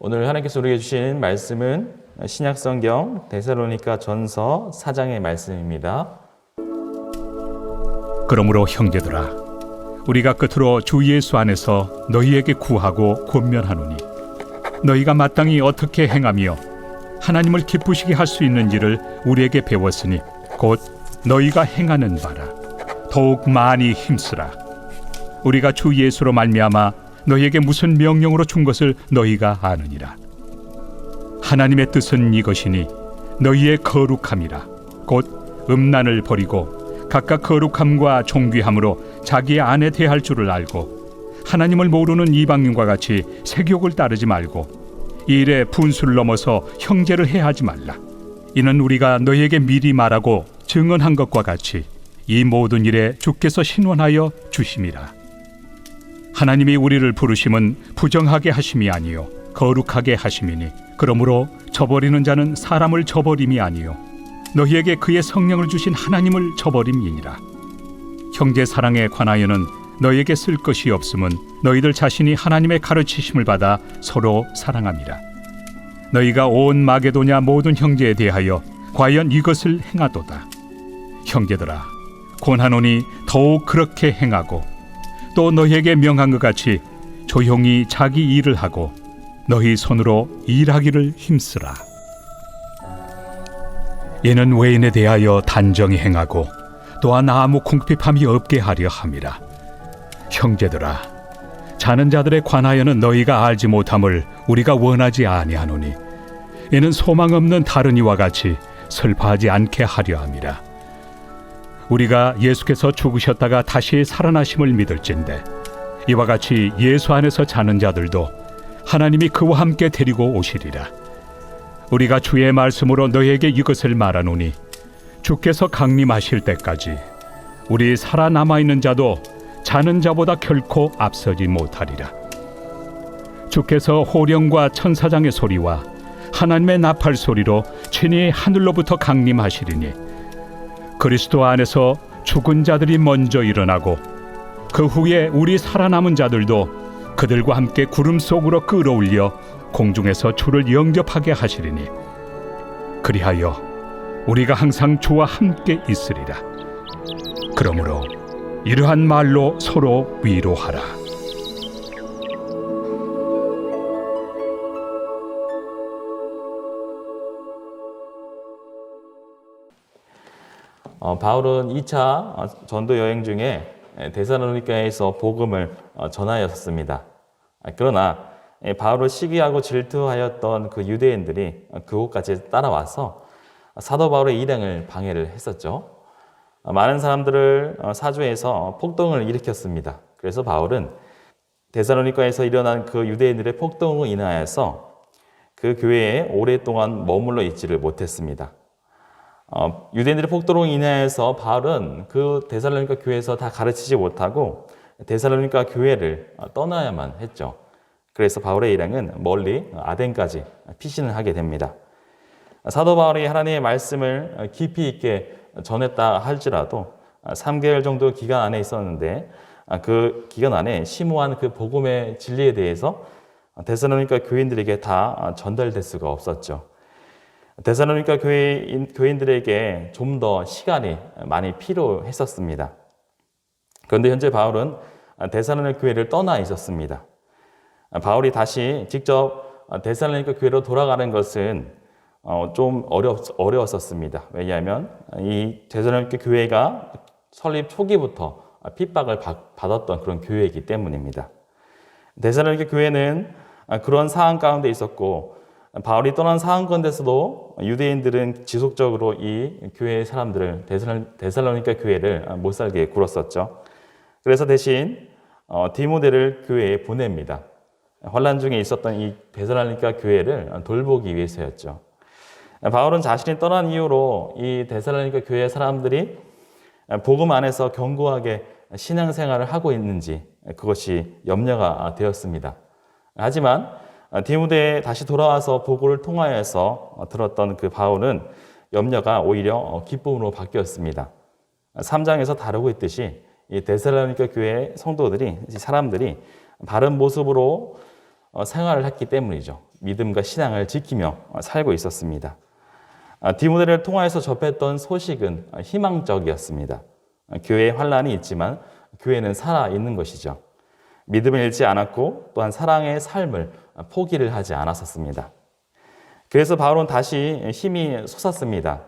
오늘 하나님께서 우리에게 주신 말씀은 신약성경 데살로니가 전서 4장의 말씀입니다. 그러므로 형제들아, 우리가 끝으로 주 예수 안에서 너희에게 구하고 권면하노니 너희가 마땅히 어떻게 행하며 하나님을 기쁘시게 할 수 있는지를 우리에게 배웠으니 곧 너희가 행하는 바라. 더욱 많이 힘쓰라. 우리가 주 예수로 말미암아 너희에게 무슨 명령으로 준 것을 너희가 아느니라. 하나님의 뜻은 이것이니 너희의 거룩함이라. 곧 음란을 버리고 각각 거룩함과 존귀함으로 자기의 아내 대할 줄을 알고 하나님을 모르는 이방인과 같이 세욕을 따르지 말고 이 일에 분수를 넘어서 형제를 해하지 말라. 이는 우리가 너희에게 미리 말하고 증언한 것과 같이 이 모든 일에 주께서 신원하여 주심이라. 하나님이 우리를 부르심은 부정하게 하심이 아니요 거룩하게 하심이니 그러므로 저버리는 자는 사람을 저버림이 아니요 너희에게 그의 성령을 주신 하나님을 저버림이니라. 형제 사랑에 관하여는 너희에게 쓸 것이 없음은 너희들 자신이 하나님의 가르치심을 받아 서로 사랑함이라. 너희가 온 마게도냐 모든 형제에 대하여 과연 이것을 행하도다. 형제들아, 권하노니 더욱 그렇게 행하고 또 너희에게 명한 것 같이 조용히 자기 일을 하고 너희 손으로 일하기를 힘쓰라. 이는 외인에 대하여 단정히 행하고 또한 아무 궁핍함이 없게 하려 함이라. 형제들아, 자는 자들에 관하여는 너희가 알지 못함을 우리가 원하지 아니하노니 이는 소망 없는 다른 이와 같이 슬퍼하지 않게 하려 함이라. 우리가 예수께서 죽으셨다가 다시 살아나심을 믿을진대 이와 같이 예수 안에서 자는 자들도 하나님이 그와 함께 데리고 오시리라. 우리가 주의 말씀으로 너희에게 이것을 말하노니 주께서 강림하실 때까지 우리 살아남아 있는 자도 자는 자보다 결코 앞서지 못하리라. 주께서 호령과 천사장의 소리와 하나님의 나팔 소리로 친히 하늘로부터 강림하시리니 그리스도 안에서 죽은 자들이 먼저 일어나고 그 후에 우리 살아남은 자들도 그들과 함께 구름 속으로 끌어올려 공중에서 주를 영접하게 하시리니 그리하여 우리가 항상 주와 함께 있으리라. 그러므로 이러한 말로 서로 위로하라. 바울은 2차 전도 여행 중에 데살로니가에서 복음을 전하였습니다. 그러나 바울을 시기하고 질투하였던 그 유대인들이 그곳까지 따라와서 사도 바울의 일행을 방해를 했었죠. 많은 사람들을 사주해서 폭동을 일으켰습니다. 그래서 바울은 데살로니가에서 일어난 그 유대인들의 폭동으로 인하여서 그 교회에 오랫동안 머물러 있지를 못했습니다. 유대인들의 폭동으로 인하여서 바울은 그 데살로니가 교회에서 다 가르치지 못하고 데살로니가 교회를 떠나야만 했죠. 그래서 바울의 일행은 멀리 아덴까지 피신을 하게 됩니다. 사도 바울이 하나님의 말씀을 깊이 있게 전했다 할지라도 3개월 정도 기간 안에 있었는데 그 기간 안에 심오한 그 복음의 진리에 대해서 데살로니가 교인들에게 다 전달될 수가 없었죠. 데살로니가 교인들에게 좀 더 시간이 많이 필요했었습니다. 그런데 현재 바울은 데살로니가 교회를 떠나 있었습니다. 바울이 다시 직접 데살로니가 교회로 돌아가는 것은 좀 어려웠었습니다. 왜냐하면 이 데살로니가 교회가 설립 초기부터 핍박을 받았던 그런 교회이기 때문입니다. 데살로니가 교회는 그런 상황 가운데 있었고 바울이 떠난 상황 가운데서도 유대인들은 지속적으로 이 교회의 사람들을 데살로니가 교회를 못 살게 굴었었죠. 그래서 대신 디모데를 교회에 보냅니다. 환난 중에 있었던 이 데살로니가 교회를 돌보기 위해서였죠. 바울은 자신이 떠난 이후로 이 데살로니가 교회 사람들이 복음 안에서 견고하게 신앙생활을 하고 있는지 그것이 염려가 되었습니다. 하지만 디모데에 다시 돌아와서 보고를 통하여서 들었던 그 바울은 염려가 오히려 기쁨으로 바뀌었습니다. 3장에서 다루고 있듯이 이 데살로니가 교회 성도들이, 사람들이 바른 모습으로 생활을 했기 때문이죠. 믿음과 신앙을 지키며 살고 있었습니다. 디모데를 통하여서 접했던 소식은 희망적이었습니다. 교회에 환란이 있지만 교회는 살아있는 것이죠. 믿음을 잃지 않았고 또한 사랑의 삶을 포기를 하지 않았었습니다. 그래서 바울은 다시 힘이 솟았습니다.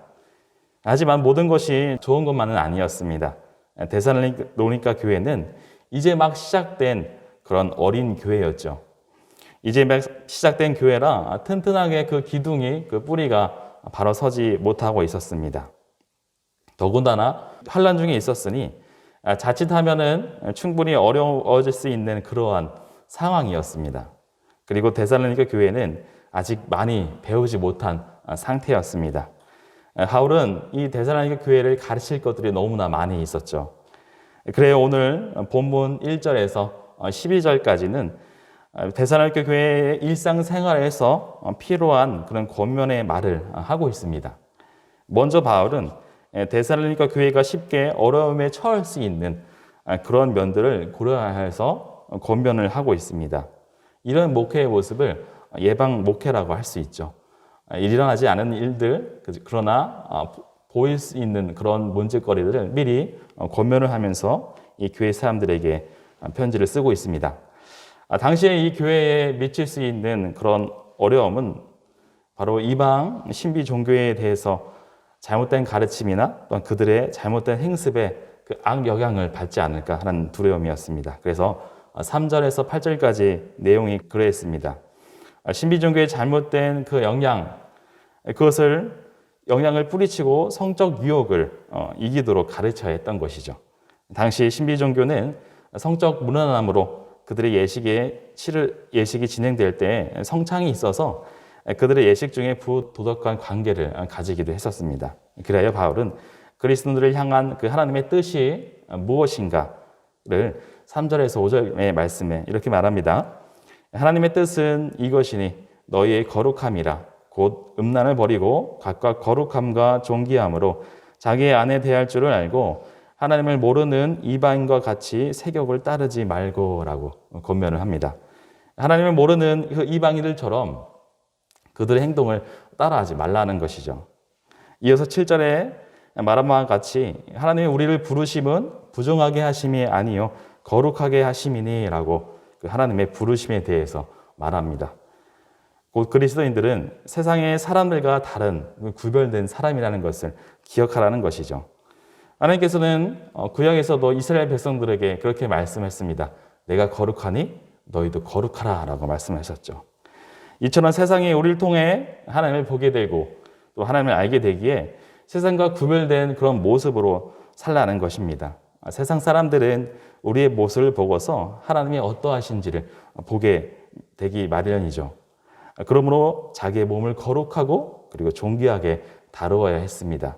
하지만 모든 것이 좋은 것만은 아니었습니다. 데살로니가 교회는 이제 막 시작된 그런 어린 교회였죠. 이제 막 시작된 교회라 튼튼하게 그 기둥이, 그 뿌리가 바로 서지 못하고 있었습니다. 더군다나 환란 중에 있었으니 자칫하면은 충분히 어려워질 수 있는 그러한 상황이었습니다. 그리고 데살로니가 교회는 아직 많이 배우지 못한 상태였습니다. 바울은 이 데살로니가 교회를 가르칠 것들이 너무나 많이 있었죠. 그래요, 오늘 본문 1절에서 12절까지는 데살로니가 교회의 일상생활에서 필요한 그런 권면의 말을 하고 있습니다. 먼저 바울은 데살로니가 교회가 쉽게 어려움에 처할 수 있는 그런 면들을 고려해서 권면을 하고 있습니다. 이런 목회의 모습을 예방 목회라고 할 수 있죠. 일어나지 않은 일들, 그러나 보일 수 있는 그런 문제거리들을 미리 권면을 하면서 이 교회 사람들에게 편지를 쓰고 있습니다. 당시에 이 교회에 미칠 수 있는 그런 어려움은 바로 이방 신비 종교에 대해서 잘못된 가르침이나 또한 그들의 잘못된 행습에 그 악영향을 받지 않을까 하는 두려움이었습니다. 그래서 3절에서 8절까지 내용이 그러했습니다. 신비 종교의 잘못된 그 그것을 영향을 뿌리치고 성적 유혹을 이기도록 가르쳐야 했던 것이죠. 당시 신비 종교는 성적 무난함으로 그들의 예식이 진행될 때 성창이 있어서 그들의 예식 중에 부도덕한 관계를 가지기도 했었습니다. 그래야 바울은 그리스도인들을 향한 그 하나님의 뜻이 무엇인가를 3절에서 5절의 말씀에 이렇게 말합니다. 하나님의 뜻은 이것이니 너희의 거룩함이라 곧 음란을 버리고 각각 거룩함과 존귀함으로 자기의 아내 대할 줄을 알고 하나님을 모르는 이방인과 같이 세욕을 따르지 말고라고 권면을 합니다. 하나님을 모르는 그 이방인들처럼 그들의 행동을 따라하지 말라는 것이죠. 이어서 7절에 말한 바와 같이 하나님이 우리를 부르심은 부정하게 하심이 아니요 거룩하게 하심이니라고 그 하나님의 부르심에 대해서 말합니다. 곧 그리스도인들은 세상의 사람들과 다른 구별된 사람이라는 것을 기억하라는 것이죠. 하나님께서는 구약에서도 이스라엘 백성들에게 그렇게 말씀했습니다. 내가 거룩하니 너희도 거룩하라 라고 말씀하셨죠. 이처럼 세상이 우리를 통해 하나님을 보게 되고 또 하나님을 알게 되기에 세상과 구별된 그런 모습으로 살라는 것입니다. 세상 사람들은 우리의 모습을 보고서 하나님이 어떠하신지를 보게 되기 마련이죠. 그러므로 자기의 몸을 거룩하고 그리고 존귀하게 다루어야 했습니다.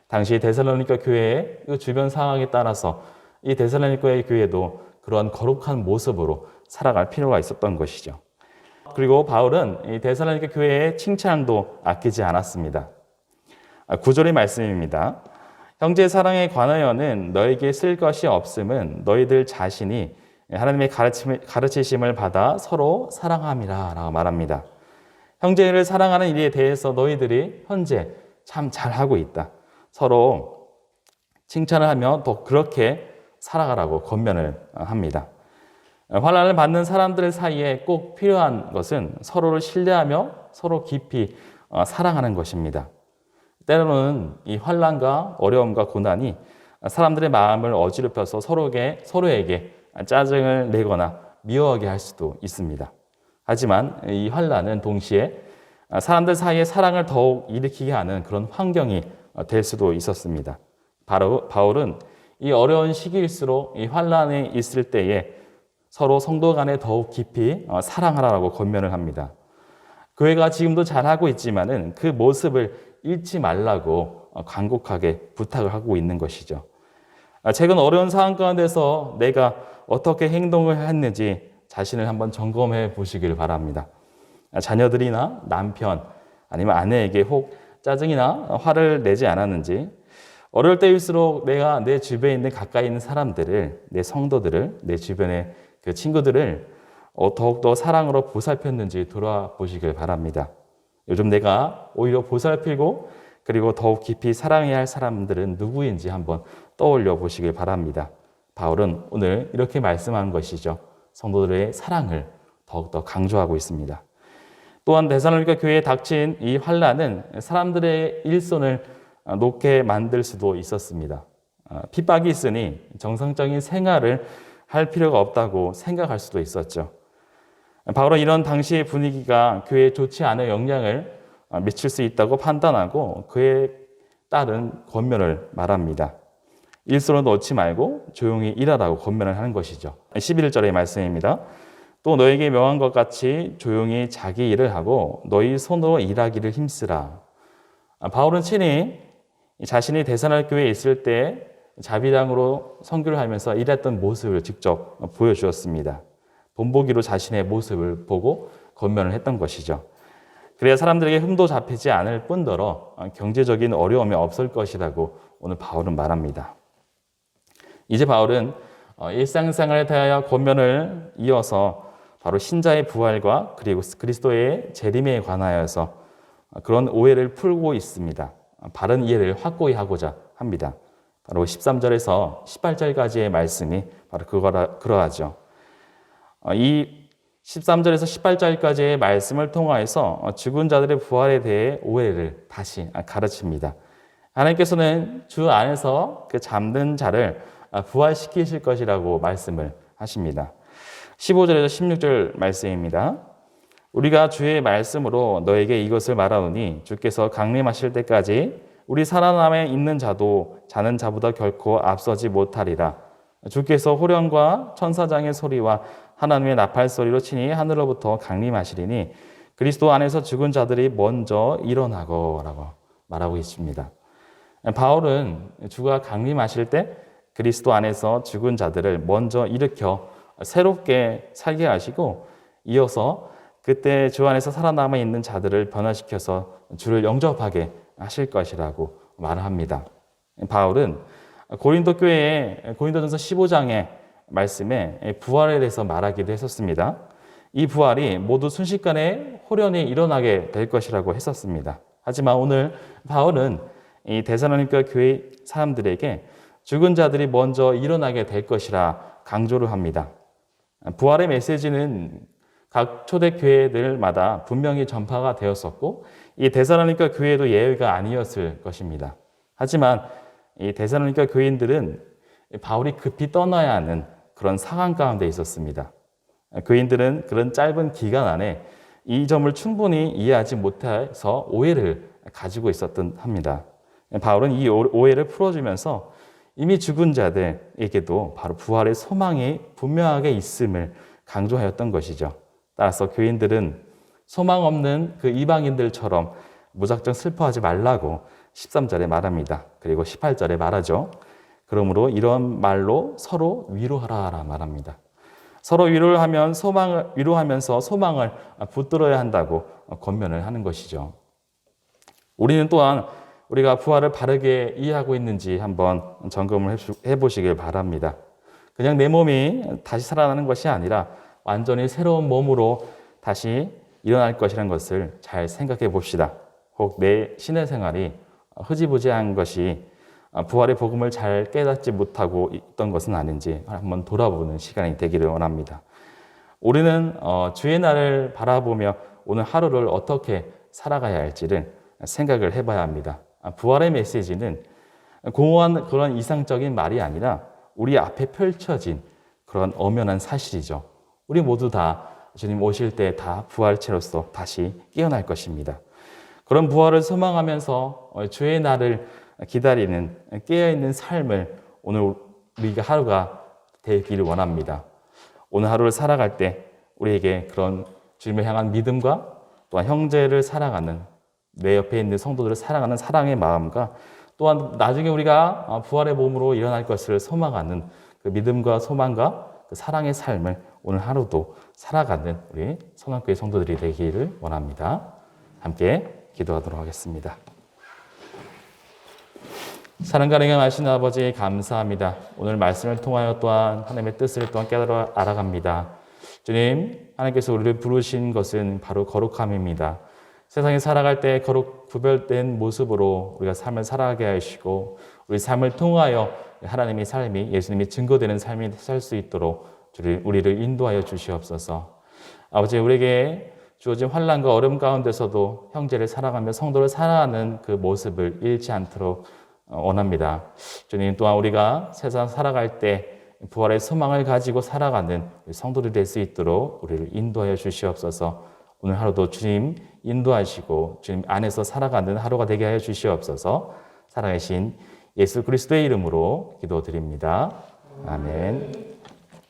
당시 데살로니가 교회의 주변 상황에 따라서 이 데살로니가의 교회도 그러한 거룩한 모습으로 살아갈 필요가 있었던 것이죠. 그리고 바울은 이 데살로니가 교회의 칭찬도 아끼지 않았습니다. 9절의 말씀입니다. 형제 사랑에 관하여는 너에게 쓸 것이 없음은 너희들 자신이 하나님의 가르치심을 받아 서로 사랑함이라 라고 말합니다. 형제를 사랑하는 일에 대해서 너희들이 현재 참 잘하고 있다. 서로 칭찬을 하며 또 그렇게 살아가라고 권면을 합니다. 환난을 받는 사람들 사이에 꼭 필요한 것은 서로를 신뢰하며 서로 깊이 사랑하는 것입니다. 때로는 이 환난과 어려움과 고난이 사람들의 마음을 어지럽혀서 서로에게 짜증을 내거나 미워하게 할 수도 있습니다. 하지만 이 환난은 동시에 사람들 사이에 사랑을 더욱 일으키게 하는 그런 환경이 될 수도 있었습니다. 바울은 이 어려운 시기일수록 이 환난에 있을 때에 서로 성도 간에 더욱 깊이 사랑하라고 권면을 합니다. 교회가 지금도 잘하고 있지만은 그 모습을 잃지 말라고 간곡하게 부탁을 하고 있는 것이죠. 최근 어려운 상황 가운데서 내가 어떻게 행동을 했는지 자신을 한번 점검해 보시길 바랍니다. 자녀들이나 남편 아니면 아내에게 혹 짜증이나 화를 내지 않았는지, 어려울 때일수록 내가 내 주변에 있는 가까이 있는 사람들을, 내 성도들을, 내 주변의 그 친구들을 더욱더 사랑으로 보살폈는지 돌아보시길 바랍니다. 요즘 내가 오히려 보살피고 그리고 더욱 깊이 사랑해야 할 사람들은 누구인지 한번 떠올려 보시길 바랍니다. 바울은 오늘 이렇게 말씀한 것이죠. 성도들의 사랑을 더욱더 강조하고 있습니다. 또한 데살로니가 교회에 닥친 이 환난은 사람들의 일손을 놓게 만들 수도 있었습니다. 핍박이 있으니 정상적인 생활을 할 필요가 없다고 생각할 수도 있었죠. 바울은 이런 당시의 분위기가 교회에 좋지 않은 영향을 미칠 수 있다고 판단하고 그에 따른 권면을 말합니다. 일손을 놓지 말고 조용히 일하라고 권면을 하는 것이죠. 11절의 말씀입니다. 또 너에게 명한 것 같이 조용히 자기 일을 하고 너희 손으로 일하기를 힘쓰라. 바울은 친히 자신이 데살로니가 교회에 있을 때 자비량으로 선교를 하면서 일했던 모습을 직접 보여주었습니다. 본보기로 자신의 모습을 보고 권면을 했던 것이죠. 그래야 사람들에게 흠도 잡히지 않을 뿐더러 경제적인 어려움이 없을 것이라고 오늘 바울은 말합니다. 이제 바울은 일상생활에 대하여 권면을 이어서 바로 신자의 부활과 그리고 그리스도의 재림에 관하여서 그런 오해를 풀고 있습니다. 바른 이해를 확고히 하고자 합니다. 바로 13절에서 18절까지의 말씀이 바로 그러하죠. 이 13절에서 18절까지의 말씀을 통하여서 죽은 자들의 부활에 대해 오해를 다시 가르칩니다. 하나님께서는 주 안에서 그 잠든 자를 부활시키실 것이라고 말씀을 하십니다. 15절에서 16절 말씀입니다. 우리가 주의 말씀으로 너에게 이것을 말하노니 주께서 강림하실 때까지 우리 살아남아 있는 자도 자는 자보다 결코 앞서지 못하리라. 주께서 호령과 천사장의 소리와 하나님의 나팔 소리로 친히 하늘로부터 강림하시리니 그리스도 안에서 죽은 자들이 먼저 일어나고라고 말하고 있습니다. 바울은 주가 강림하실 때 그리스도 안에서 죽은 자들을 먼저 일으켜 새롭게 살게 하시고 이어서 그때 주 안에서 살아남아 있는 자들을 변화시켜서 주를 영접하게 하실 것이라고 말합니다. 바울은 고린도전서 15장의 말씀에 부활에 대해서 말하기도 했었습니다. 이 부활이 모두 순식간에 호련히 일어나게 될 것이라고 했었습니다. 하지만 오늘 바울은 이 데살로니가 교회 사람들에게 죽은 자들이 먼저 일어나게 될 것이라 강조를 합니다. 부활의 메시지는 각 초대 교회들마다 분명히 전파가 되었었고 이 데살로니가 교회도 예외가 아니었을 것입니다. 하지만 이 데살로니가 교인들은 바울이 급히 떠나야 하는 그런 상황 가운데 있었습니다. 교인들은 그런 짧은 기간 안에 이 점을 충분히 이해하지 못해서 오해를 가지고 있었던 합니다. 바울은 이 오해를 풀어주면서 이미 죽은 자들에게도 바로 부활의 소망이 분명하게 있음을 강조하였던 것이죠. 따라서 교인들은 소망 없는 그 이방인들처럼 무작정 슬퍼하지 말라고 13절에 말합니다. 그리고 18절에 말하죠. 그러므로 이런 말로 서로 위로하라 말합니다. 서로 위로하면서 소망을 붙들어야 한다고 권면을 하는 것이죠. 우리는 또한 우리가 부활을 바르게 이해하고 있는지 한번 점검을 해보시길 바랍니다. 그냥 내 몸이 다시 살아나는 것이 아니라 완전히 새로운 몸으로 다시 일어날 것이라는 것을 잘 생각해 봅시다. 혹 내 신의 생활이 흐지부지한 것이 부활의 복음을 잘 깨닫지 못하고 있던 것은 아닌지 한번 돌아보는 시간이 되기를 원합니다. 우리는 주의 날을 바라보며 오늘 하루를 어떻게 살아가야 할지를 생각을 해봐야 합니다. 부활의 메시지는 공허한 그런 이상적인 말이 아니라 우리 앞에 펼쳐진 그런 엄연한 사실이죠. 우리 모두 다 주님 오실 때 다 부활체로서 다시 깨어날 것입니다. 그런 부활을 소망하면서 주의 날을 기다리는 깨어있는 삶을 오늘 우리가 하루가 되기를 원합니다. 오늘 하루를 살아갈 때 우리에게 그런 주님을 향한 믿음과 또한 형제를 사랑하는 내 옆에 있는 성도들을 사랑하는 사랑의 마음과 또한 나중에 우리가 부활의 몸으로 일어날 것을 소망하는 그 믿음과 소망과 그 사랑의 삶을 오늘 하루도 살아가는 우리 선한교회 성도들이 되기를 원합니다. 함께 기도하도록 하겠습니다. 사랑과 능하신 아버지 감사합니다. 오늘 말씀을 통하여 또한 하나님의 뜻을 또한 깨달아 알아갑니다. 주님, 하나님께서 우리를 부르신 것은 바로 거룩함입니다. 세상에 살아갈 때 거룩 구별된 모습으로 우리가 삶을 살아가게 하시고 우리 삶을 통하여 하나님의 삶이 예수님이 증거되는 삶이 살 수 있도록 우리를 인도하여 주시옵소서. 아버지, 우리에게 주어진 환난과 어려움 가운데서도 형제를 사랑하며 성도를 사랑하는 그 모습을 잃지 않도록 원합니다. 주님, 또한 우리가 세상 살아갈 때 부활의 소망을 가지고 살아가는 성도들이 될 수 있도록 우리를 인도하여 주시옵소서. 오늘 하루도 주님 인도하시고 주님 안에서 살아가는 하루가 되게 하여 주시옵소서. 살아계신 예수 그리스도의 이름으로 기도드립니다. 아멘.